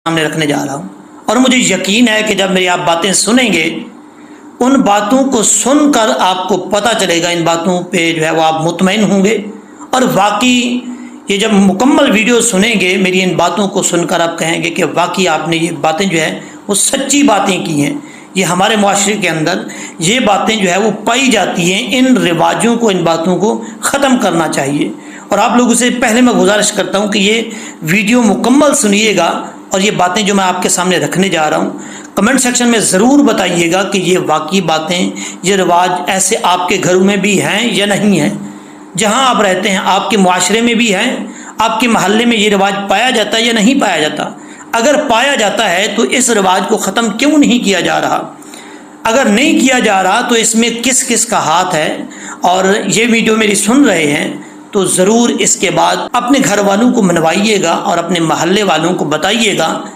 سامنے رکھنے جا رہا ہوں، اور مجھے یقین ہے کہ جب میری آپ باتیں سنیں گے، ان باتوں کو سن کر آپ کو پتہ چلے گا، ان باتوں پہ جو ہے وہ آپ مطمئن ہوں گے، اور واقعی یہ جب مکمل ویڈیو سنیں گے میری ان باتوں کو سن کر آپ کہیں گے کہ واقعی آپ نے یہ باتیں جو ہے وہ سچی باتیں کی ہیں۔ یہ ہمارے معاشرے کے اندر یہ باتیں جو ہے وہ پائی جاتی ہیں، ان رواجوں کو، ان باتوں کو ختم کرنا چاہیے۔ اور آپ لوگوں سے پہلے میں گزارش کرتا ہوں کہ یہ ویڈیو مکمل سنیے گا، اور یہ باتیں جو میں آپ کے سامنے رکھنے جا رہا ہوں کمنٹ سیکشن میں ضرور بتائیے گا کہ یہ واقعی باتیں، یہ رواج ایسے آپ کے گھروں میں بھی ہیں یا نہیں ہیں، جہاں آپ رہتے ہیں آپ کے معاشرے میں بھی ہیں، آپ کے محلے میں یہ رواج پایا جاتا ہے یا نہیں پایا جاتا۔ اگر پایا جاتا ہے تو اس رواج کو ختم کیوں نہیں کیا جا رہا؟ اگر نہیں کیا جا رہا تو اس میں کس کس کا ہاتھ ہے؟ اور یہ ویڈیو میری سن رہے ہیں تو ضرور اس کے بعد اپنے گھر والوں کو منوائیے گا اور اپنے محلے والوں کو بتائیے گا